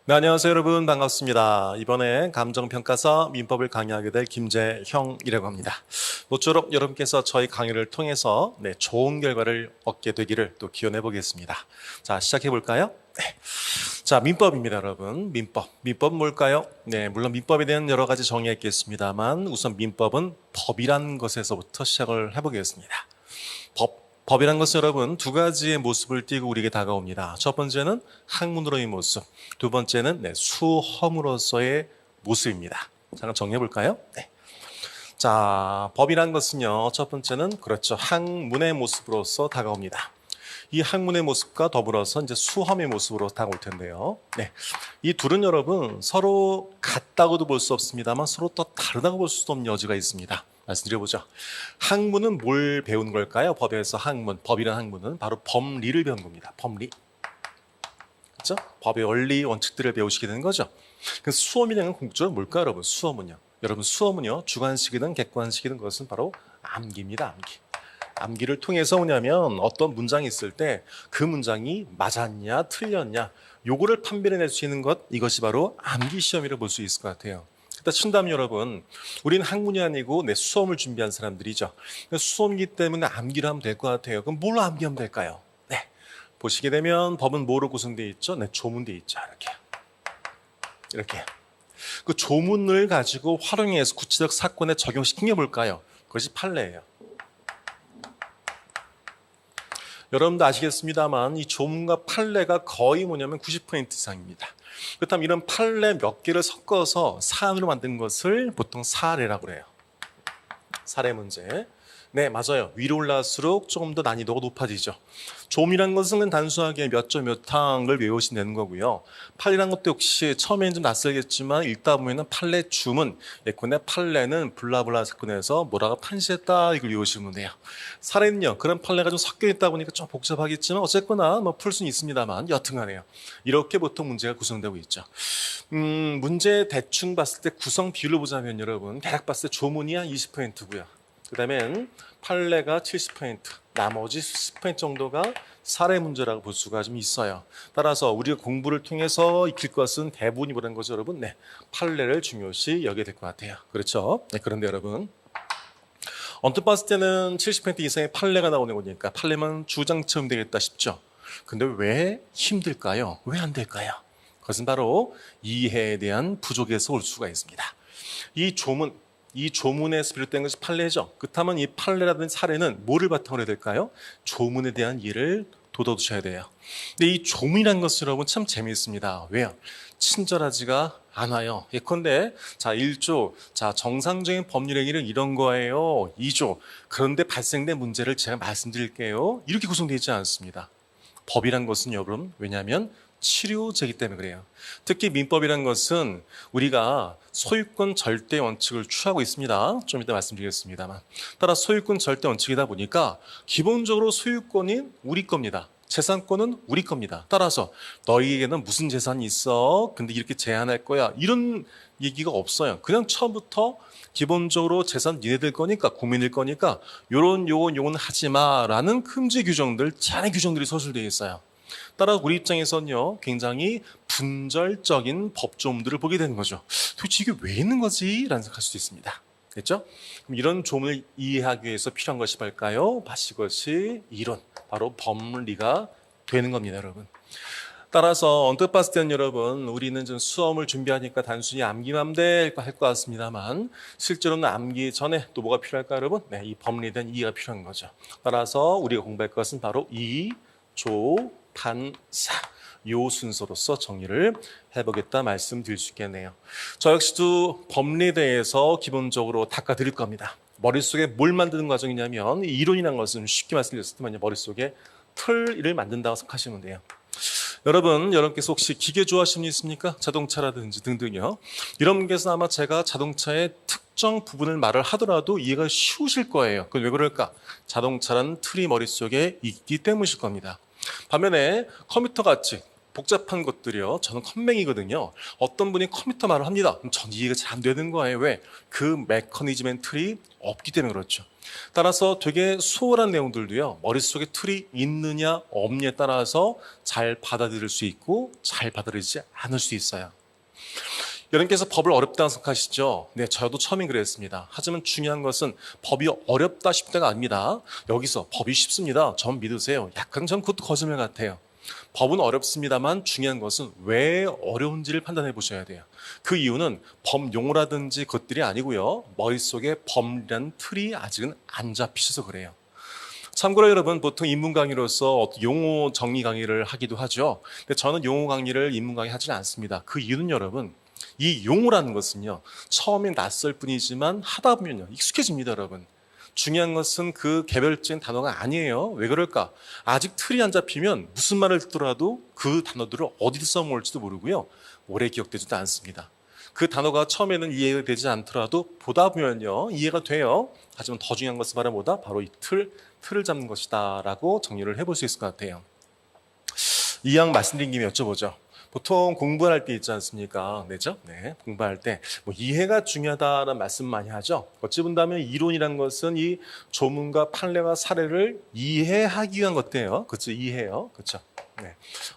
네, 안녕하세요 여러분, 반갑습니다. 이번에 감정평가서 민법을 강의하게 될 김재형이라고 합니다. 모쪼록 여러분께서 저희 강의를 통해서 좋은 결과를 얻게 되기를 또 기원해 보겠습니다. 자, 시작해 볼까요? 네. 자, 민법입니다 여러분. 민법은 뭘까요? 네, 물론 민법에 대한 여러 가지 정의가 있겠습니다만 우선 민법은 법이란 것에서부터 시작을 해보겠습니다. 법이란 것은 여러분 두 가지의 모습을 띠고 우리에게 다가옵니다. 첫 번째는 학문으로의 모습, 두 번째는 수험으로서의 모습입니다. 잠깐 정리해 볼까요? 네. 자, 법이란 것은요, 첫 번째는 그렇죠, 학문의 모습으로서 다가옵니다. 이 학문의 모습과 더불어서 이제 수험의 모습으로 다가올 텐데요. 네. 이 둘은 여러분 서로 같다고도 볼 수 없습니다만 서로 또 다르다고 볼 수도 없는 여지가 있습니다. 말씀드려보죠. 학문은 뭘 배운 걸까요? 법에서 학문, 법이라는 학문은 바로 법리를 배운 겁니다. 법리. 그렇죠? 법의 원리, 원칙들을 배우시게 되는 거죠. 그래서 수험이라는 궁극적으로 뭘까요, 여러분? 수험은요. 여러분 수험은요, 주관식이든 객관식이든 그것은 바로 암기입니다. 암기. 암기를 통해서 뭐냐면 어떤 문장이 있을 때 그 문장이 맞았냐, 틀렸냐, 요거를 판별해낼 수 있는 것, 이것이 바로 암기 시험이라고 볼 수 있을 것 같아요. 그렇다 친다면 여러분, 우리는 학문이 아니고 수험을 준비한 사람들이죠. 수험이기 때문에 암기를 하면 될 것 같아요. 그럼 뭘로 암기하면 될까요? 네, 보시게 되면 법은 뭐로 구성되어 있죠? 조문되어 있죠. 이렇게. 그 조문을 가지고 활용해서 구체적 사건에 적용시킨 게 뭘까요? 그것이 판례예요. 여러분도 아시겠습니다만 이 조문과 판례가 거의 뭐냐면 90% 이상입니다. 그렇다면 이런 판례 몇 개를 섞어서 사안으로 만든 것을 보통 사례라고 해요. 사례 문제. 네, 맞아요. 위로 올라갈수록 조금 더 난이도가 높아지죠. 조문이란 것은 단순하게 몇 점 몇 항을 외우시면 되는 거고요. 판례란 것도 역시 처음에는 좀 낯설겠지만 읽다 보면은 판례 주문, 예컨대 판례는 블라블라 사건에서 뭐라고 판시했다, 이걸 외우시면 돼요. 사례는요, 그런 판례가 좀 섞여 있다 보니까 좀 복잡하겠지만 어쨌거나 풀 수는 있습니다만 여튼간에요. 이렇게 보통 문제가 구성되고 있죠. 문제 대충 봤을 때 구성 비율로 보자면 여러분 대략 봤을 때 조문이 한 20%고요. 그 다음엔 판례가 70%, 나머지 10% 정도가 사례 문제라고 볼 수가 좀 있어요. 따라서 우리가 공부를 통해서 익힐 것은 대부분이 뭐라는 거죠, 여러분? 네, 판례를 중요시 여겨야 될 것 같아요. 그렇죠? 네, 그런데 여러분, 언뜻 봤을 때는 70% 이상의 판례가 나오는 거니까 판례만 주장처럼 되겠다 싶죠. 근데 왜 힘들까요? 왜 안 될까요? 그것은 바로 이해에 대한 부족에서 올 수가 있습니다. 이 조문에서 비롯된 것이 판례죠. 그렇다면 이 판례라든지 사례는 뭐를 바탕으로 해야 될까요? 조문에 대한 이해를 돋워두셔야 돼요. 근데 이 조문이라는 것은 여러분 참 재미있습니다. 왜요? 친절하지가 않아요. 예컨대 자 1조, 자 정상적인 법률 행위는 이런 거예요. 2조, 그런데 발생된 문제를 제가 말씀드릴게요. 이렇게 구성되어 있지 않습니다. 법이란 것은 여러분, 왜냐하면 치료제이기 때문에 그래요. 특히 민법이란 것은 우리가 소유권 절대 원칙을 취하고 있습니다. 좀 이따 말씀드리겠습니다만, 따라 소유권 절대 원칙이다 보니까 기본적으로 소유권이 우리 겁니다. 재산권은 우리 겁니다. 따라서 너희에게는 무슨 재산이 있어? 근데 이렇게 제한할 거야. 이런 얘기가 없어요. 그냥 처음부터 기본적으로 재산 니네들 거니까, 국민일 거니까 요건 하지 마라는 금지 규정들, 제한의 규정들이 서술되어 있어요. 따라 우리 입장에서는요, 굉장히 분절적인 법조문들을 보게 되는 거죠. 도대체 이게 왜 있는 거지? 라는 생각할 수도 있습니다. 됐죠? 그럼 이런 조문을 이해하기 위해서 필요한 것이 뭘까요? 이것이 이론, 바로 법리가 되는 겁니다, 여러분. 따라서 언뜻 봤을 때는 여러분, 우리는 좀 수험을 준비하니까 단순히 암기만 될 것 같습니다만 실제로는 암기 전에 또 뭐가 필요할까요, 여러분? 네, 이 법리에 대한 이해가 필요한 거죠. 따라서 우리가 공부할 것은 바로 이, 조, 반, 사, 요 순서로서 정리를 해보겠다 말씀드릴 수 있겠네요. 저 역시도 법리에 대해서 기본적으로 닦아드릴 겁니다. 머릿속에 뭘 만드는 과정이냐면, 이 이론이라는 것은 쉽게 말씀드렸을 때만요, 머릿속에 틀을 만든다고 생각하시면 돼요. 여러분께서 혹시 기계 좋아하시는 분 있습니까? 자동차라든지 등등요. 이런 분께서 아마 제가 자동차의 특정 부분을 말을 하더라도 이해가 쉬우실 거예요. 그건 왜 그럴까? 자동차라는 틀이 머릿속에 있기 때문이실 겁니다. 반면에 컴퓨터 같이 복잡한 것들이요. 저는 컴맹이거든요. 어떤 분이 컴퓨터 말을 합니다. 그럼 전 이해가 잘 안 되는 거예요. 왜? 그 메커니즘의 틀이 없기 때문에 그렇죠. 따라서 되게 수월한 내용들도요. 머릿속에 틀이 있느냐 없느냐에 따라서 잘 받아들일 수 있고 잘 받아들이지 않을 수 있어요. 여러분께서 법을 어렵다고 생각하시죠? 네, 저도 처음엔 그랬습니다. 하지만 중요한 것은 법이 어렵다 쉽다가 아닙니다. 여기서 법이 쉽습니다. 전 믿으세요. 약간 전 그것도 거짓말 같아요. 법은 어렵습니다만 중요한 것은 왜 어려운지를 판단해 보셔야 돼요. 그 이유는 법용어라든지 것들이 아니고요. 머릿속에 법이라는 틀이 아직은 안 잡히셔서 그래요. 참고로 여러분, 보통 인문 강의로서 용어 정리 강의를 하기도 하죠. 근데 저는 용어 강의를 인문 강의 하지는 않습니다. 그 이유는 여러분, 이 용어라는 것은요, 처음엔 낯설 뿐이지만 하다 보면요, 익숙해집니다, 여러분. 중요한 것은 그 개별적인 단어가 아니에요. 왜 그럴까? 아직 틀이 안 잡히면 무슨 말을 듣더라도 그 단어들을 어디서 써먹을지도 모르고요. 오래 기억되지도 않습니다. 그 단어가 처음에는 이해가 되지 않더라도 보다 보면요, 이해가 돼요. 하지만 더 중요한 것은 바로 뭐다? 바로 이 틀을 잡는 것이다 라고 정리를 해볼 수 있을 것 같아요. 이왕 말씀드린 김에 여쭤보죠. 보통 공부할 때 있지 않습니까? 네죠? 네, 공부할 때 뭐 이해가 중요하다는 말씀 많이 하죠. 어찌 본다면 이론이란 것은 이 조문과 판례와 사례를 이해하기 위한 것들이에요. 그렇죠? 이해요. 그렇죠? 네.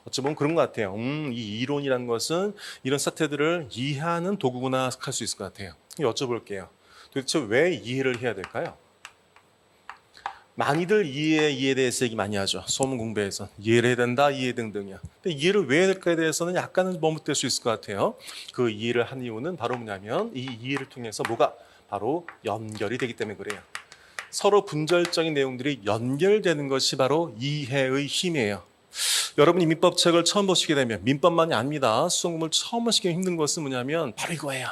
어찌 보면 그런 것 같아요. 이 이론이란 것은 이런 사태들을 이해하는 도구구나 할 수 있을 것 같아요. 여쭤볼게요. 도대체 왜 이해를 해야 될까요? 많이들 이해에 대해서 얘기 많이 하죠. 소문 공부에서 이해를 해야 된다, 이해 등등이요. 근데 이해를 왜 해야 될까에 대해서는 약간은 머뭇될 수 있을 것 같아요. 그 이해를 한 이유는 바로 뭐냐면 이 이해를 통해서 뭐가 바로 연결이 되기 때문에 그래요. 서로 분절적인 내용들이 연결되는 것이 바로 이해의 힘이에요. 여러분이 민법책을 처음 보시게 되면 민법만이 아닙니다. 수험 공부를 처음 하시기 힘든 것은 뭐냐면 바로 이거예요.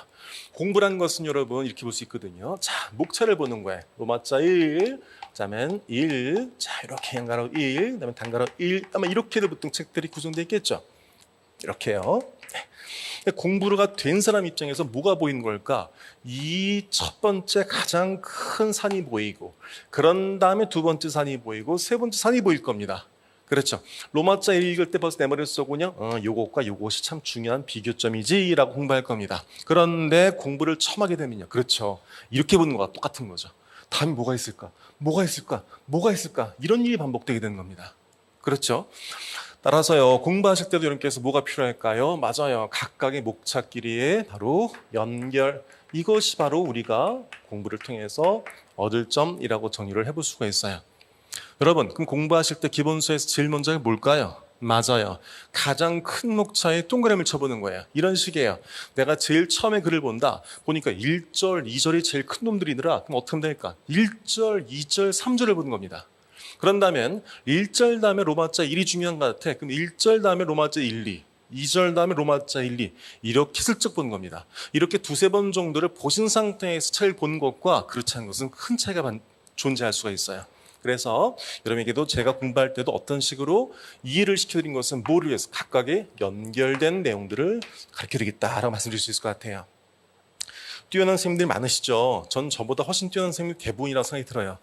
공부란 것은 여러분 이렇게 볼 수 있거든요. 자, 목차를 보는 거예요. 로마자 1, 그다음엔 1, 자 이렇게 양가로 1, 그다음에 단가로 1, 아마 이렇게도 보통 책들이 구성되어 있겠죠. 이렇게요. 네. 공부가 된 사람 입장에서 뭐가 보이는 걸까? 이 첫 번째 가장 큰 산이 보이고, 그런 다음에 두 번째 산이 보이고, 세 번째 산이 보일 겁니다. 그렇죠. 로마자 1 읽을 때 벌써 내 머릿속에 그냥 요것과 요것이 참 중요한 비교점이지 라고 공부할 겁니다. 그런데 공부를 처음 하게 되면요. 그렇죠. 이렇게 보는 거와 똑같은 거죠. 다음에 뭐가 있을까? 뭐가 있을까? 뭐가 있을까? 이런 일이 반복되게 되는 겁니다. 그렇죠. 따라서요, 공부하실 때도 여러분께서 뭐가 필요할까요? 맞아요. 각각의 목차끼리의 바로 연결. 이것이 바로 우리가 공부를 통해서 얻을 점이라고 정의를 해볼 수가 있어요. 여러분, 그럼 공부하실 때 기본서에서 제일 먼저 뭘까요? 맞아요. 가장 큰 목차에 동그라미를 쳐보는 거예요. 이런 식이에요. 내가 제일 처음에 글을 본다. 보니까 1절, 2절이 제일 큰 놈들이더라. 그럼 어떻게 하면 될까? 1절, 2절, 3절을 보는 겁니다. 그런다면 1절 다음에 로마자 1이 중요한 것 같아. 그럼 1절 다음에 로마자 1, 2. 2절 다음에 로마자 1, 2 이렇게 슬쩍 보는 겁니다. 이렇게 두세 번 정도를 보신 상태에서 책을 보는 것과 그렇지 않은 것은 큰 차이가 존재할 수가 있어요. 그래서 여러분에게도 제가 공부할 때도 어떤 식으로 이해를 시켜드린 것은 뭐를 위해서 각각의 연결된 내용들을 가르쳐드리겠다라고 말씀드릴 수 있을 것 같아요. 뛰어난 선생님들이 많으시죠. 전 저보다 훨씬 뛰어난 선생님이 대부분이라고 생각이 들어요.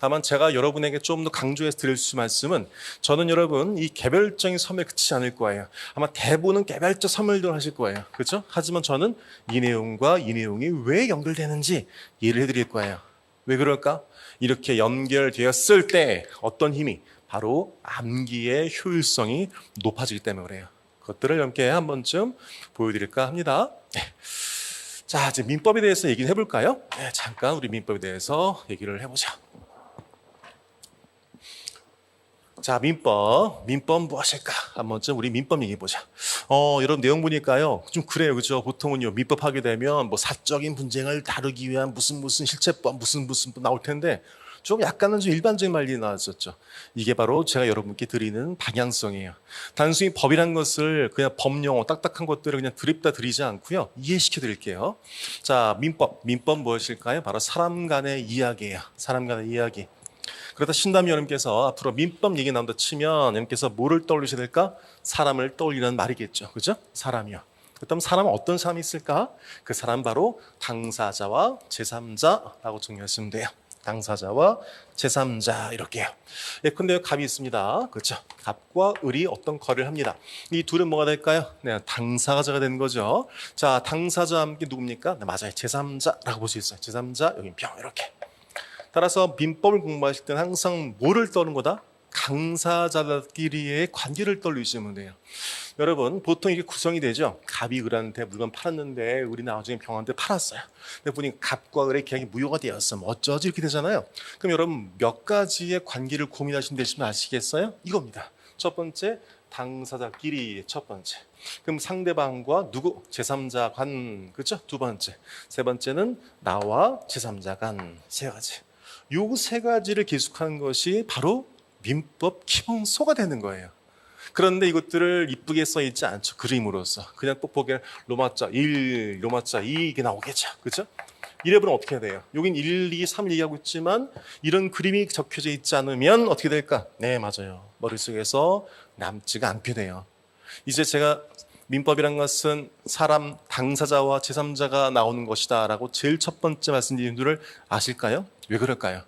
다만 제가 여러분에게 좀 더 강조해서 드릴 수 있는 말씀은 저는 여러분 이 개별적인 섬에 그치지 않을 거예요. 아마 대부분은 개별적 섬을들 하실 거예요. 그렇죠? 하지만 저는 이 내용과 이 내용이 왜 연결되는지 이해를 해드릴 거예요. 왜 그럴까? 이렇게 연결되었을 때 어떤 힘이 바로 암기의 효율성이 높아지기 때문에 그래요. 그것들을 함께 한 번쯤 보여드릴까 합니다. 네. 자, 이제 민법에 대해서 얘기를 해볼까요? 네, 잠깐 우리 민법에 대해서 얘기를 해보자. 자, 민법 무엇일까? 한 번쯤 우리 민법 얘기해보자. 여러분 내용 보니까요, 좀 그래요, 그죠? 보통은요, 민법 하게 되면 뭐 사적인 분쟁을 다루기 위한 무슨 실체법, 무슨 나올 텐데, 좀 약간은 좀 일반적인 말이 나왔었죠. 이게 바로 제가 여러분께 드리는 방향성이에요. 단순히 법이란 것을 그냥 법용어, 딱딱한 것들을 그냥 드리지 않고요, 이해시켜 드릴게요. 자, 민법 무엇일까요? 바로 사람 간의 이야기예요. 사람 간의 이야기. 그러다 신다면 여러분께서 앞으로 민법 얘기 나온다 치면 여러분께서 뭐를 떠올리셔야 될까? 사람을 떠올리는 말이겠죠. 그죠? 사람이요. 그렇다면 사람은 어떤 사람이 있을까? 그 사람 바로 당사자와 제3자라고 정의하시면 돼요. 당사자와 제3자 이렇게요. 예컨대 갑이 있습니다. 그렇죠? 갑과 을이 어떤 거래를 합니다. 이 둘은 뭐가 될까요? 네, 당사자가 되는 거죠. 자, 당사자와 함께 누굽니까? 네, 맞아요. 제3자라고 볼 수 있어요. 제3자 여기 병 이렇게. 따라서 민법을 공부하실 때는 항상 뭐를 떠는 거다? 당사자들끼리의 관계를 떠올리시면 돼요. 여러분 보통 이게 구성이 되죠. 갑이 을한테 물건 팔았는데 을이 나중에 병한테 팔았어요. 근데 보니 갑과 을의 계약이 무효가 되었어. 뭐 어쩌지 이렇게 되잖아요. 그럼 여러분 몇 가지의 관계를 고민하시면 되시면 아시겠어요? 이겁니다. 첫 번째 당사자끼리 첫 번째. 그럼 상대방과 누구? 제3자 간. 그렇죠? 두 번째. 세 번째는 나와 제3자 간. 세 가지. 요 세 가지를 기술하는 것이 바로 민법 기본소가 되는 거예요. 그런데 이것들을 이쁘게 써 있지 않죠. 그림으로써. 그냥 뽁뽁이 로마자 1, 로마자 2 이게 나오겠죠. 그렇죠? 이래버리면 어떻게 해야 돼요? 여긴 1, 2, 3 얘기하고 있지만 이런 그림이 적혀져 있지 않으면 어떻게 될까? 네, 맞아요. 머릿속에서 남지가 않게 돼요. 이제 제가 민법이란 것은 사람 당사자와 제3자가 나오는 것이다 라고 제일 첫 번째 말씀드린 줄을 아실까요? 왜 그럴까요?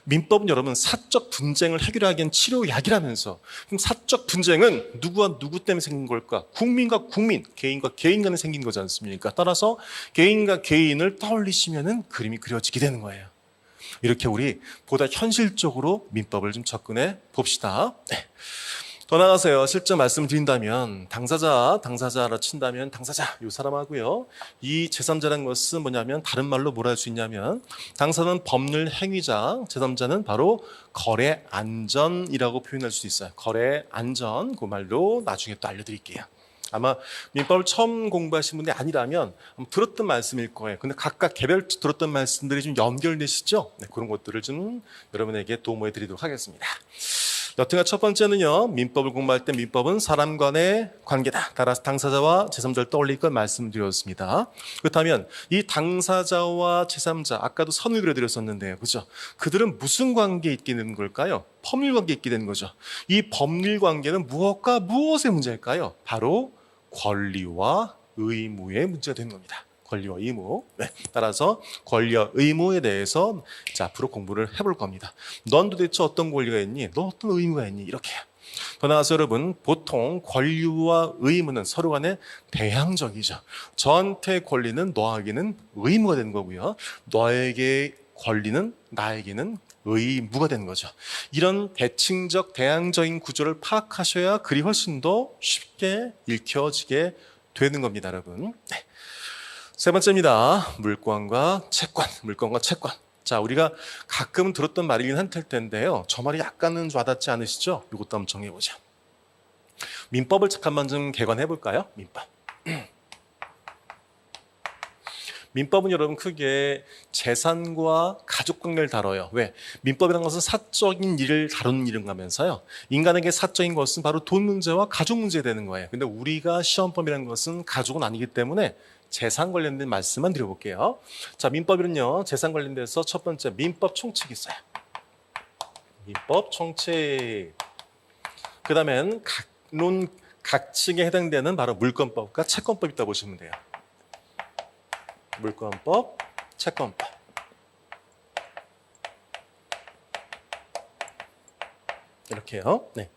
민법은 여러분 사적 분쟁을 해결하기엔 치료약이라면서, 그럼 사적 분쟁은 누구와 누구 때문에 생긴 걸까? 국민과 국민, 개인과 개인 간에 생긴 거지 않습니까? 따라서 개인과 개인을 떠올리시면은 그림이 그려지게 되는 거예요. 이렇게 우리 보다 현실적으로 민법을 좀 접근해 봅시다. 네. 더 나아가서요, 실제 말씀드린다면 당사자라 친다면 당사자 이 사람하고요, 이 제3자라는 것은 뭐냐면 다른 말로 뭐라 할 수 있냐면 당사자는 법률 행위자, 제3자는 바로 거래 안전이라고 표현할 수 있어요. 거래 안전, 그 말로 나중에 또 알려드릴게요. 아마 민법을 처음 공부하신 분이 아니라면 들었던 말씀일 거예요. 근데 각각 개별 들었던 말씀들이 좀 연결되시죠? 네, 그런 것들을 좀 여러분에게 도모해 드리도록 하겠습니다. 여튼간 첫 번째는요, 민법을 공부할 때 민법은 사람 간의 관계다. 따라서 당사자와 제3자를 떠올릴 것 말씀드렸습니다. 그렇다면 이 당사자와 제3자, 아까도 선을 그려드렸었는데요. 그죠? 그들은 무슨 관계에 있게 되는 걸까요? 법률 관계에 있게 되는 거죠. 이 법률 관계는 무엇과 무엇의 문제일까요? 바로 권리와 의무의 문제가 되는 겁니다. 권리와 의무. 네. 따라서 권리와 의무에 대해서 앞으로 공부를 해볼 겁니다. 넌 도대체 어떤 권리가 있니? 너 어떤 의무가 있니? 이렇게. 더 나아가서 여러분, 보통 권리와 의무는 서로 간에 대항적이죠. 저한테 권리는 너에게는 의무가 되는 거고요. 너에게 권리는 나에게는 의무가 되는 거죠. 이런 대칭적 대항적인 구조를 파악하셔야 글이 훨씬 더 쉽게 읽혀지게 되는 겁니다, 여러분. 네. 세 번째입니다. 물권과 채권. 물권과 채권. 자, 우리가 가끔 들었던 말이긴 할 텐데요. 저 말이 약간은 와닿지 않으시죠? 이것도 한번 정해보자. 민법을 잠깐만 좀 개관해 볼까요? 민법. 민법은 여러분 크게 재산과 가족 관계를 다뤄요. 왜? 민법이라는 것은 사적인 일을 다루는 일인가면서요. 인간에게 사적인 것은 바로 돈 문제와 가족 문제 되는 거예요. 근데 우리가 시험법이라는 것은 가족은 아니기 때문에 재산 관련된 말씀만 드려볼게요. 자, 민법은요, 재산 관련돼서 첫 번째 민법 총칙이 있어요. 민법 총칙. 그 다음엔 각론 각칙에 해당되는 바로 물권법과 채권법이 있다고 보시면 돼요. 물권법, 채권법. 이렇게요. 네.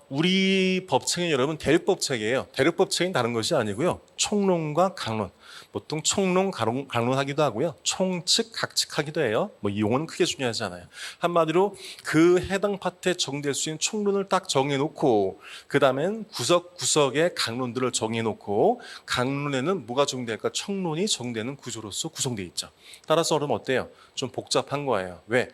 우리 법칙은 여러분 대륙법칙이에요. 대륙법칙은 다른 것이 아니고요. 총론과 강론. 보통 총론, 강론하기도 하고요. 총칙, 각칙하기도 해요. 이 용어는 크게 중요하지 않아요. 한마디로 그 해당 파트에 적용될 수 있는 총론을 딱 정해놓고 그 다음엔 구석구석에 강론들을 정해놓고 강론에는 뭐가 적용될까? 총론이 적용되는 구조로서 구성되어 있죠. 따라서 그러면 어때요? 좀 복잡한 거예요. 왜?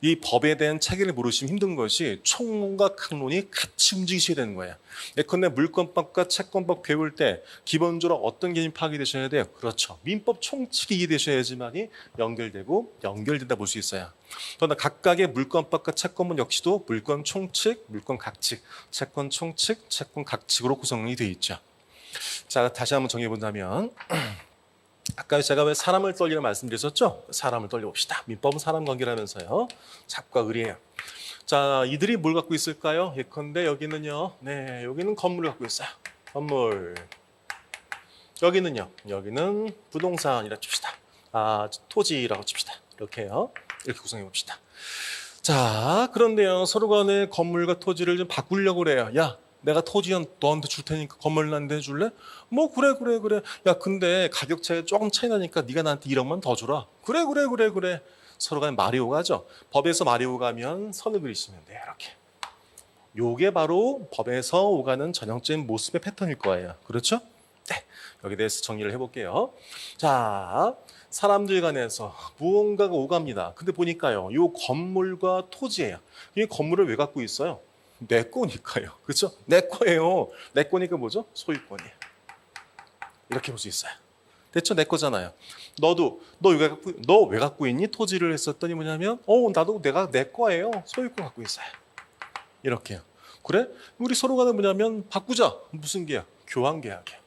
이 법에 대한 체계를 모르시면 힘든 것이 총론과 강론이 같이 움직이셔야 되는 거예요. 예컨대 물권법과 채권법 배울 때 기본적으로 어떤 개념이 파악이 되셔야 돼요? 그렇죠. 민법 총칙이 이해되셔야지만이 연결된다 볼 수 있어요. 그러나 각각의 물권법과 채권법 역시도 물권 총칙, 물권 각칙, 채권 총칙, 채권 각칙으로 구성이 되어 있죠. 자, 다시 한번 정해본다면 아까 제가 왜 사람을 떨리라 말씀드렸었죠? 사람을 떨려봅시다. 민법은 사람 관계라면서요. 잡과 을이에요. 자, 이들이 뭘 갖고 있을까요? 예컨대 여기는요. 네, 여기는 건물을 갖고 있어요. 건물. 여기는요. 여기는 부동산이라 칩시다. 토지라고 칩시다. 이렇게요. 이렇게 구성해 봅시다. 자, 그런데요. 서로 간에 건물과 토지를 좀 바꾸려고 그래요. 야, 내가 토지 너한테 줄 테니까 건물 나한테 해줄래? 뭐 그래. 야, 근데 가격 차이 조금 차이 나니까 네가 나한테 1억만 더 주라. 그래. 서로 간에 말이 오가죠. 법에서 말이 오가면 선을 그리시면 돼요. 이렇게. 요게 바로 법에서 오가는 전형적인 모습의 패턴일 거예요. 그렇죠? 네. 여기에 대해서 정리를 해볼게요. 자, 사람들 간에서 무언가가 오갑니다. 근데 보니까요, 요 건물과 토지예요. 이 건물을 왜 갖고 있어요? 내 거니까요. 그렇죠? 내 거예요. 내 거니까 뭐죠? 소유권이에요. 이렇게 볼 수 있어요. 대체 내 거잖아요. 너 왜 갖고 있니? 토지를 했었더니 뭐냐면, 나도 내 거예요. 소유권 갖고 있어요. 이렇게요. 그래? 우리 서로 간에 뭐냐면 바꾸자. 무슨 계약? 교환 계약이에요.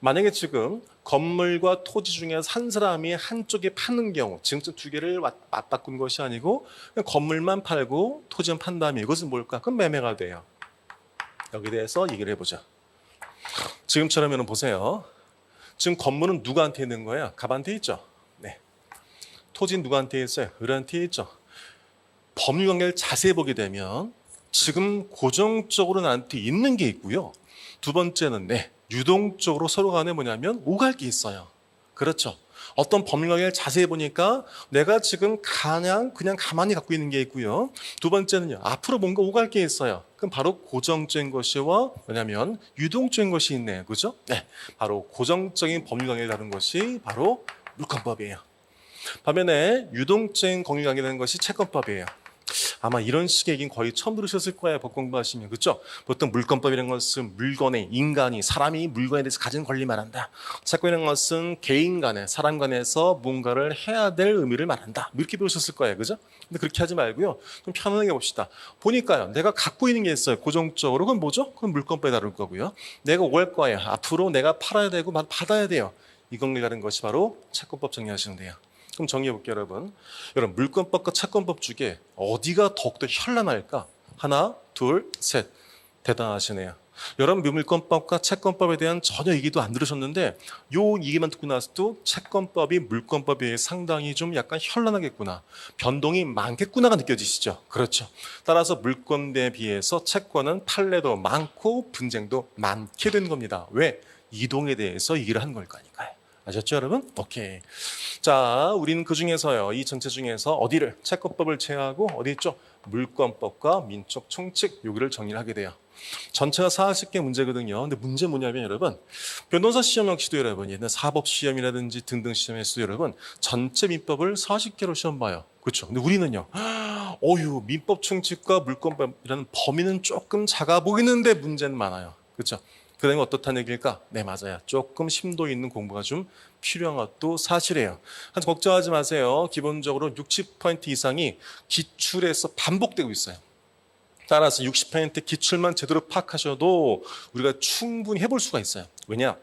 만약에 지금 건물과 토지 중에서 한 사람이 한쪽에 파는 경우, 지금 두 개를 맞바꾼 것이 아니고 그냥 건물만 팔고 토지만 판다면 이것은 뭘까? 그럼 매매가 돼요. 여기에 대해서 얘기를 해보자. 지금처럼 보세요. 지금 건물은 누구한테 있는 거예요? 갑한테 있죠. 네. 토지는 누구한테 있어요? 을한테 있죠. 법률 관계를 자세히 보게 되면 지금 고정적으로 나한테 있는 게 있고요. 두 번째는 유동적으로 서로 간에 뭐냐면 오갈 게 있어요. 그렇죠. 어떤 법률 관계를 자세히 보니까 내가 지금 그냥 가만히 갖고 있는 게 있고요. 두 번째는요. 앞으로 뭔가 오갈 게 있어요. 그럼 바로 고정적인 것이와 뭐냐면 유동적인 것이 있네요. 그죠? 네. 바로 고정적인 법률 관계를 다룬 것이 바로 물권법이에요. 반면에 유동적인 법률 관계를 다룬 것이 채권법이에요. 아마 이런 식의 얘기는 거의 처음 들으셨을 거예요. 법 공부하시면. 그렇죠? 보통 물권법이라는 것은 물건에 인간이 사람이 물건에 대해서 가진 권리 말한다. 채권이라는 것은 개인 간에 사람 간에서 뭔가를 해야 될 의미를 말한다. 이렇게 배우셨을 거예요. 그죠? 근데 그렇게 하지 말고요. 좀 편안하게 봅시다. 보니까요. 내가 갖고 있는 게 있어요. 고정적으로. 그건 뭐죠? 그건 물권법에 다룰 거고요. 내가 오갈 거예요. 앞으로 내가 팔아야 되고 받아야 돼요. 이 관계를 다룬 것이 바로 채권법 정리하시면 돼요. 그럼 정리해 볼게요, 여러분. 여러분, 물권법과 채권법 중에 어디가 더욱더 현란할까? 하나, 둘, 셋. 대단하시네요. 여러분, 물권법과 채권법에 대한 전혀 얘기도 안 들으셨는데 요 얘기만 듣고 나서도 채권법이 물권법에 비해 상당히 좀 약간 현란하겠구나. 변동이 많겠구나가 느껴지시죠? 그렇죠. 따라서 물권에 비해서 채권은 판례도 많고 분쟁도 많게 되는 겁니다. 왜? 이동에 대해서 얘기를 한 거니까요. 아셨죠, 여러분? 오케이. 자, 우리는 그 중에서요, 이 전체 중에서 어디를 채권법을 제외하고 어디 있죠? 물권법과 민족 총칙 여기를 정리를 하게 돼요. 전체가 40개 문제거든요. 근데 문제 뭐냐면 여러분, 변호사 시험 역시도 여러분, 옛날 사법 시험이라든지 등등 시험에서도 여러분, 전체 민법을 40개로 시험 봐요. 그렇죠. 근데 우리는요, 민법 총칙과 물권법이라는 범위는 조금 작아 보이는데 문제는 많아요. 그렇죠. 그 다음에 어떻다는 얘기일까? 네, 맞아요. 조금 심도 있는 공부가 좀 필요한 것도 사실이에요. 하지만 걱정하지 마세요. 기본적으로 60% 이상이 기출에서 반복되고 있어요. 따라서 60% 기출만 제대로 파악하셔도 우리가 충분히 해볼 수가 있어요. 왜냐?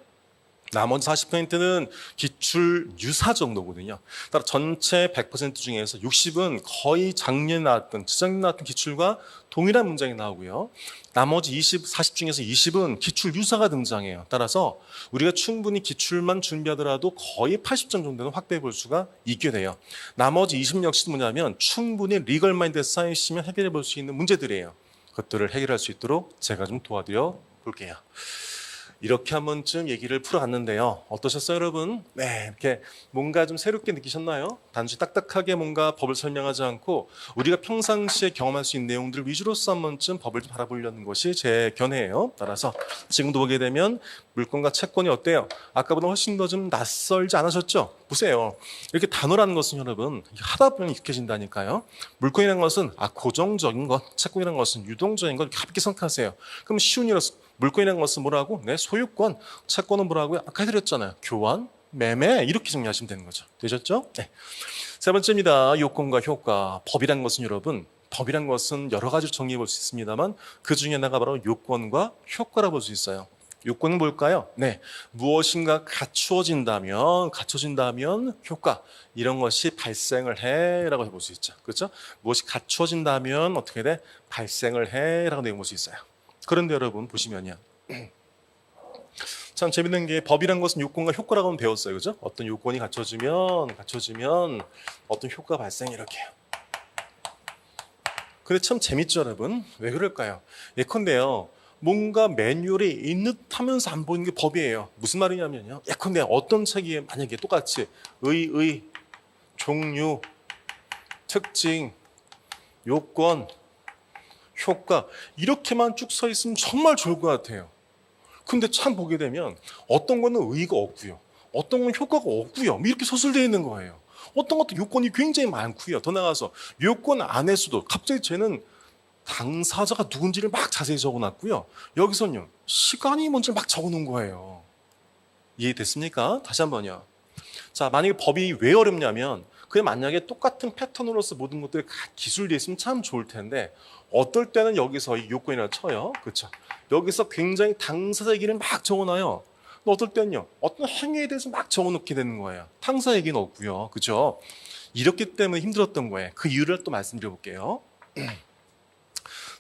나머지 40%는 기출 유사 정도거든요. 따라 전체 100% 중에서 60은 거의 작년에 나왔던, 재작년에 나왔던 기출과 동일한 문장이 나오고요. 나머지 40 중에서 20은 기출 유사가 등장해요. 따라서 우리가 충분히 기출만 준비하더라도 거의 80점 정도는 확보해 볼 수가 있게 돼요. 나머지 20 역시 뭐냐면 충분히 리걸 마인드에 쌓이시면 해결해 볼 수 있는 문제들이에요. 그것들을 해결할 수 있도록 제가 좀 도와드려 볼게요. 이렇게 한 번쯤 얘기를 풀어갔는데요. 어떠셨어요, 여러분? 네, 이렇게 뭔가 좀 새롭게 느끼셨나요? 단지 딱딱하게 뭔가 법을 설명하지 않고 우리가 평상시에 경험할 수 있는 내용들 위주로서 한 번쯤 법을 좀 바라보려는 것이 제 견해예요. 따라서 지금도 보게 되면 물권과 채권이 어때요? 아까보다 훨씬 더 좀 낯설지 않으셨죠? 보세요. 이렇게 단어라는 것은 여러분 하다 보면 익숙해진다니까요. 물권이라는 것은 고정적인 것, 채권이라는 것은 유동적인 것, 가볍게 생각하세요. 그럼 쉬운 예로 물권이라는 것은 뭐라고? 네, 소유권. 채권은 뭐라고요? 아까 해드렸잖아요. 교환, 매매 이렇게 정리하시면 되는 거죠. 되셨죠? 네. 세 번째입니다. 요건과 효과. 법이란 것은 여러분, 법이란 것은 여러 가지로 정리해 볼 수 있습니다만 그 중에 하나가 바로 요건과 효과라고 볼 수 있어요. 요건은 뭘까요? 네, 무엇인가 갖추어진다면 효과 이런 것이 발생을 해라고 해볼 수 있죠. 그렇죠? 무엇이 갖추어진다면 어떻게 돼? 발생을 해라고 내용 볼 수 있어요. 그런데 여러분 보시면요, 참 재밌는 게 법이란 것은 요건과 효과라고는 배웠어요. 그죠? 어떤 요건이 갖춰지면 어떤 효과 발생이 이렇게요. 근데 참 재밌죠, 여러분? 왜 그럴까요? 예컨대요. 뭔가 매뉴얼이 있는 듯하면서 안 보이는 게 법이에요. 무슨 말이냐면요. 예컨대 어떤 책이 만약에 똑같이 종류, 특징, 요건, 효과 이렇게만 쭉 서 있으면 정말 좋을 것 같아요. 근데 참 보게 되면 어떤 거는 의의가 없고요. 어떤 건 효과가 없고요. 이렇게 서술되어 있는 거예요. 어떤 것도 요건이 굉장히 많고요. 더 나아가서 요건 안에서도 갑자기 쟤는 당사자가 누군지를 막 자세히 적어놨고요. 여기서는요. 시간이 뭔지를 막 적어놓은 거예요. 이해됐습니까? 다시 한번요. 자, 만약에 법이 왜 어렵냐면 그게 만약에 똑같은 패턴으로서 모든 것들이 기술되어 있으면 참 좋을 텐데 어떨 때는 여기서 이 요건이라고 쳐요. 그렇죠? 여기서 굉장히 당사자 얘기를 막 적어놔요. 어떨 때는요. 어떤 행위에 대해서 막 적어놓게 되는 거예요. 당사 얘기는 없고요. 그렇죠? 이렇기 때문에 힘들었던 거예요. 그 이유를 또 말씀드려 볼게요.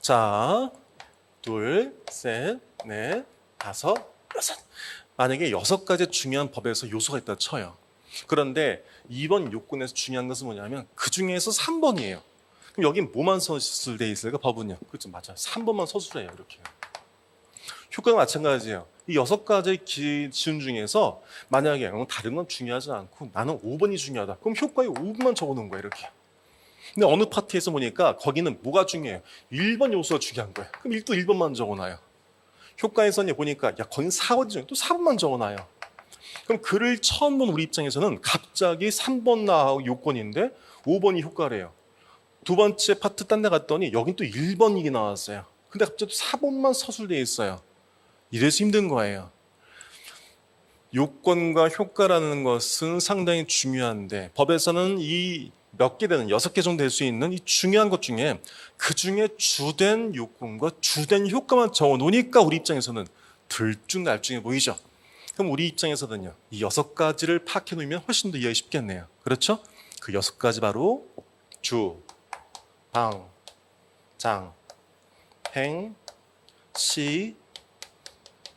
자, 둘, 셋, 넷, 다섯, 여섯. 만약에 6가지 중요한 법에서 요소가 있다 쳐요. 그런데 이번 요건에서 중요한 것은 뭐냐면 그 중에서 3번이에요. 그럼 여긴 뭐만 서술되어 있을까? 법은요. 그렇죠, 맞아요. 3번만 서술해요. 이렇게. 효과가 마찬가지예요. 이 6가지 기준 중에서 만약에 다른 건 중요하지 않고 나는 5번이 중요하다. 그럼 효과에 5번만 적어놓은 거예요. 이렇게. 근데 어느 파트에서 보니까 거기는 뭐가 중요해요? 1번 요소가 중요한 거예요. 그럼 또 1번만 적어놔요. 효과에서는 보니까 야 거긴 4번 중에 또 4번만 적어놔요. 그럼 글을 처음 본 우리 입장에서는 갑자기 3번 나하고 요건인데 5번이 효과래요. 두 번째 파트 딴 데 갔더니 여긴 또 1번이 나왔어요. 근데 갑자기 또 4번만 서술되어 있어요. 이래서 힘든 거예요. 요건과 효과라는 것은 상당히 중요한데 법에서는 이 몇 개 되는 6개 정도 될 수 있는 이 중요한 것 중에 그 중에 주된 요건과 주된 효과만 적어 놓으니까 우리 입장에서는 들쭉날쭉해 보이죠. 그럼 우리 입장에서는요. 이 6가지를 파악해 놓으면 훨씬 더 이해하기 쉽겠네요. 그렇죠? 그 6가지 바로 주, 방, 장, 행, 시,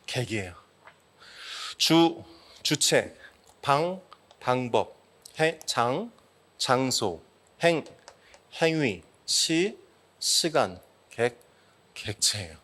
객이에요. 주체, 방, 방법, 장, 장소, 행위, 시간, 객체예요.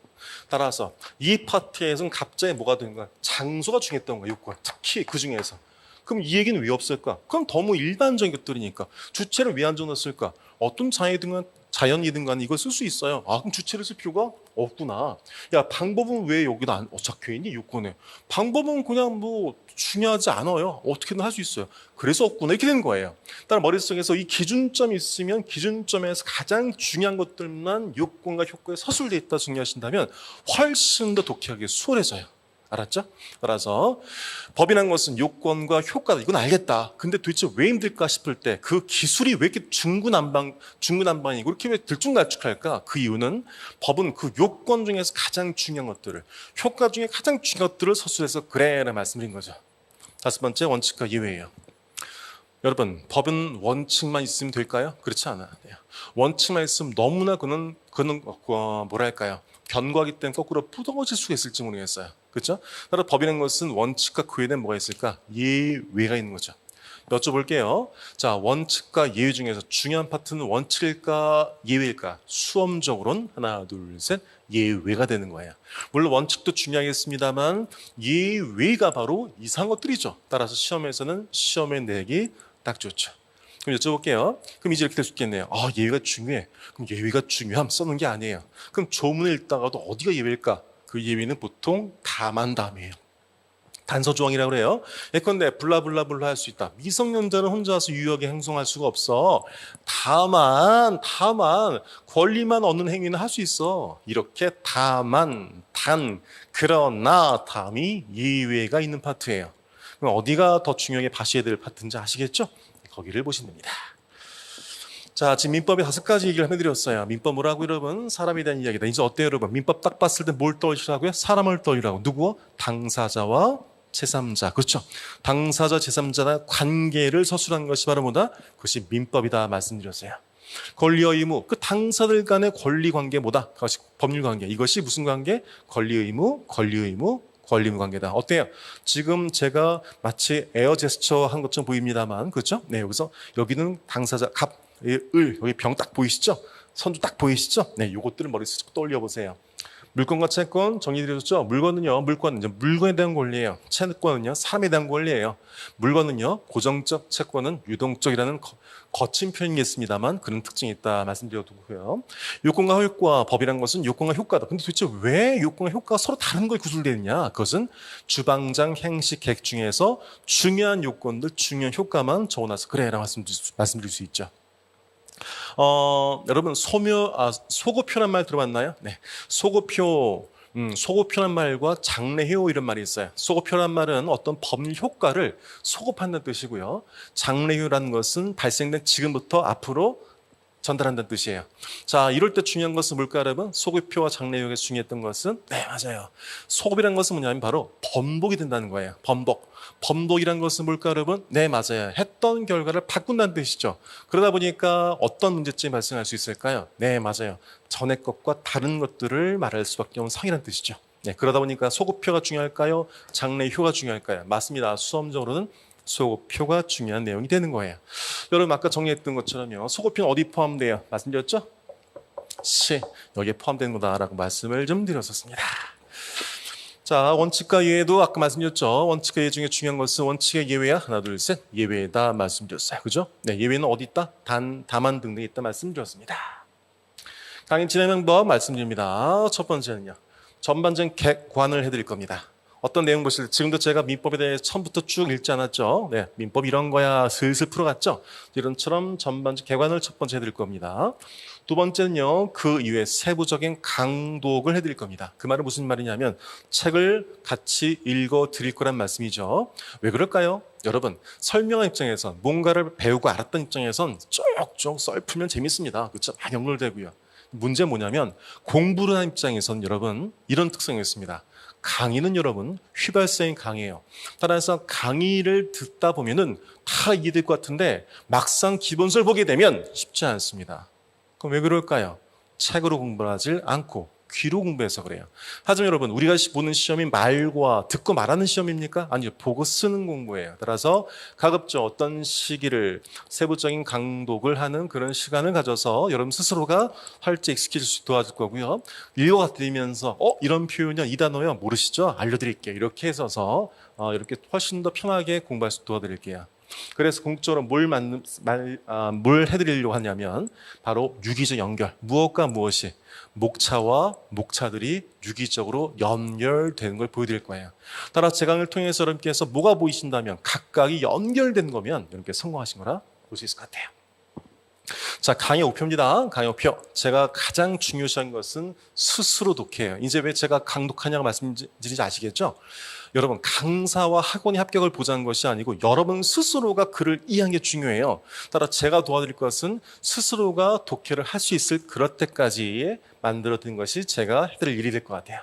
따라서 이 파트에서는 갑자기 뭐가 되는 거야? 장소가 중요했던 거야, 요건. 특히 그 중에서. 그럼 이 얘기는 왜 없을까? 그럼 너무 일반적인 것들이니까. 주체를 왜 안 적었을까? 어떤 자연이든 간에 이걸 쓸 수 있어요. 아, 그럼 주체를 쓸 필요가 없구나. 야, 방법은 왜 여기다 안 적혀 있니? 요건에. 방법은 그냥 뭐 중요하지 않아요. 어떻게든 할 수 있어요. 그래서 없구나. 이렇게 되는 거예요. 따라 머릿속에서 이 기준점이 있으면 기준점에서 가장 중요한 것들만 요건과 효과에 서술되어 있다 정리하신다면 훨씬 더 독해하기 수월해져요. 알았죠? 따라서 법이란 것은 요건과 효과다. 이건 알겠다. 근데 도대체 왜 힘들까 싶을 때 그 기술이 왜 이렇게 중구난방이고 이렇게 왜 들쭉날쭉할까? 그 이유는 법은 그 요건 중에서 가장 중요한 것들을 효과 중에 가장 중요한 것들을 서술해서 그래라는 말씀드린 거죠. 5번째 원칙과 예외예요. 여러분 법은 원칙만 있으면 될까요? 그렇지 않아요. 원칙만 있으면 너무나 그는 뭐랄까요? 견고하기 때문에 거꾸로 부러질 수가 있을지 모르겠어요. 그렇죠? 따라 법이라는 것은 원칙과 그 외에는 뭐가 있을까? 예외가 있는 거죠. 여쭤볼게요. 자, 원칙과 예외 중에서 중요한 파트는 원칙일까 예외일까? 수험적으로는 하나, 둘, 셋 예외가 되는 거예요. 물론 원칙도 중요하겠습니다만 예외가 바로 이상한 것들이죠. 따라서 시험에 내기 딱 좋죠. 그럼 여쭤볼게요. 그럼 이제 이렇게 될 수 있겠네요. 아, 예외가 중요해. 그럼 예외가 중요함 써놓은 게 아니에요. 그럼 조문을 읽다가도 어디가 예외일까? 그 예외는 보통 다만다음이에요. 단서조항이라고 그래요. 예컨대 블라블라블라 할 수 있다. 미성년자는 혼자서 유효하게 행동할 수가 없어. 다만 권리만 얻는 행위는 할 수 있어. 이렇게 그러나 다음이 예외가 있는 파트예요. 그럼 어디가 더 중요하게 봐셔야 될 파트인지 아시겠죠? 거기를 보시면 됩니다. 자, 지금 민법의 5가지 얘기를 해드렸어요. 민법 뭐라고 여러분? 사람에 대한 이야기다. 이제 어때요 여러분? 민법 딱 봤을 때 뭘 떠올리시라고요? 사람을 떠올리라고. 누구? 당사자와 제3자. 그렇죠. 당사자 제3자의 관계를 서술한 것이 바로 뭐다? 그것이 민법이다 말씀드렸어요. 권리와 의무, 그 당사들 간의 권리 관계 뭐다? 그것이 법률 관계. 이것이 무슨 관계? 권리 의무, 권리무 관계다. 어때요? 지금 제가 마치 에어 제스처 한 것처럼 보입니다만, 그렇죠? 네, 여기서 여기는 당사자 갑, 을, 여기 병 딱 보이시죠? 선주 딱 보이시죠? 네, 요것들을 머릿속에 떠올려 보세요. 물건과 채권 정리드렸죠? 물건은 이제 물건에 대한 권리예요. 채권은요, 사람에 대한 권리예요. 물건은요, 고정적, 채권은 유동적이라는 거친 표현이겠습니다만 그런 특징이 있다 말씀드렸고요. 요건과 효과, 법이란 것은 요건과 효과다. 근데 도대체 왜 요건과 효과가 서로 다른 거에 구술되어 있냐? 그것은 주방장 행식 계획 중에서 중요한 요건들, 중요한 효과만 적어놔서 그래라 말씀드릴 수 있죠. 여러분 소고표란 말 들어봤나요? 네, 소고표란 말과 장래효 이런 말이 있어요. 소고표란 말은 어떤 법률 효과를 소급한다는 뜻이고요. 장래효라는 것은 발생된 지금부터 앞으로 전달한다는 뜻이에요. 자, 이럴 때 중요한 것은 뭘까 여러분? 소급표와 장래효에서 중요했던 것은 네, 맞아요. 소급이라는 것은 뭐냐면 바로 번복이 된다는 거예요. 번복이라는 것은 뭘까 여러분? 네, 맞아요. 했던 결과를 바꾼다는 뜻이죠. 그러다 보니까 어떤 문제점이 발생할 수 있을까요? 네, 맞아요. 전의 것과 다른 것들을 말할 수밖에 없는 상이라는 뜻이죠. 네, 그러다 보니까 소급표가 중요할까요? 장래효가 중요할까요? 맞습니다. 수험적으로는 소급표가 중요한 내용이 되는 거예요. 여러분 아까 정리했던 것처럼요. 소급표는 어디 포함돼요? 말씀드렸죠? 시, 여기에 포함되는 거다라고 말씀을 좀 드렸었습니다. 자, 원칙과 예외도 아까 말씀드렸죠. 원칙과 예외 중에 중요한 것은 원칙의 예외야. 하나, 둘, 셋. 예외다 말씀드렸어요. 그죠? 네, 예외는 어디 있다? 다만 등등에 있다 말씀드렸습니다. 강의 진행 방법 말씀드립니다. 첫 번째는요. 전반적인 객관을 해드릴 겁니다. 어떤 내용 보실 때 지금도 제가 민법에 대해 처음부터 쭉 읽지 않았죠. 네, 민법 이런 거야 슬슬 풀어갔죠. 이런처럼 전반적 개관을 첫 번째 해드릴 겁니다. 두 번째는요, 그 이외에 세부적인 강독을 해드릴 겁니다. 그 말은 무슨 말이냐면 책을 같이 읽어 드릴 거란 말씀이죠. 왜 그럴까요? 여러분, 설명한 입장에선 뭔가를 배우고 알았던 입장에선 쭉쭉 썰풀면 재밌습니다. 그렇죠? 많이 연결되고요. 문제 뭐냐면 공부를 하는 입장에선 여러분 이런 특성이 있습니다. 강의는 여러분 휘발성인 강의예요. 따라서 강의를 듣다 보면은 다 이해될 것 같은데 막상 기본서를 보게 되면 쉽지 않습니다. 그럼 왜 그럴까요? 책으로 공부하지 않고 귀로 공부해서 그래요. 하지만 여러분 우리가 보는 시험이 말과 듣고 말하는 시험입니까? 아니요. 보고 쓰는 공부예요. 따라서 가급적 어떤 시기를 세부적인 강독을 하는 그런 시간을 가져서 여러분 스스로가 활짝 익숙해질 수 도와줄 거고요. 읽어드리면서 이런 표현이요. 이 단어요. 모르시죠? 알려드릴게요. 이렇게 해서 이렇게 훨씬 더 편하게 공부할 수 도와드릴게요. 그래서 궁극적으로 뭘 해드리려고 하냐면 바로 유기적 연결. 무엇과 무엇이 목차와 목차들이 유기적으로 연결되는 걸 보여드릴 거예요. 따라서 제 강의를 통해서 여러분께서 뭐가 보이신다면 각각이 연결된 거면 여러분께 성공하신 거라 볼 수 있을 것 같아요. 자, 강의 5표입니다. 강의 5표. 제가 가장 중요시한 것은 스스로 독해예요. 이제 왜 제가 강독하냐고 말씀드리지 아시겠죠? 여러분, 강사와 학원이 합격을 보장한 것이 아니고 여러분 스스로가 글을 이해하는 게 중요해요. 따라 제가 도와드릴 것은 스스로가 독해를 할 수 있을 그럴 때까지 만들어드린 것이 제가 해드릴 일이 될 것 같아요.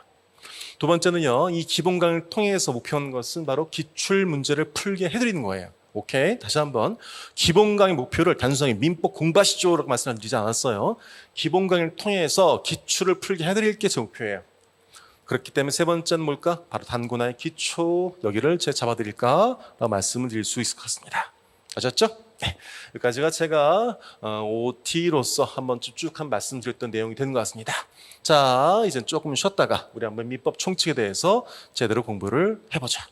두 번째는요, 이 기본 강의를 통해서 목표한 것은 바로 기출 문제를 풀게 해드리는 거예요. 오케이? 다시 한번 기본 강의 목표를 단순하게 민법 공부하시죠라고 말씀드리지 않았어요. 기본 강의를 통해서 기출을 풀게 해드릴 게 제 목표예요. 그렇기 때문에 세 번째는 뭘까? 바로 단권화의 기초 여기를 제가 잡아드릴까라고 말씀을 드릴 수 있을 것 같습니다. 아셨죠? 네. 여기까지가 제가 OT로서 한번 쭉 말씀드렸던 내용이 되는 것 같습니다. 자, 이제 조금 쉬었다가 우리 한번 민법 총칙에 대해서 제대로 공부를 해보자.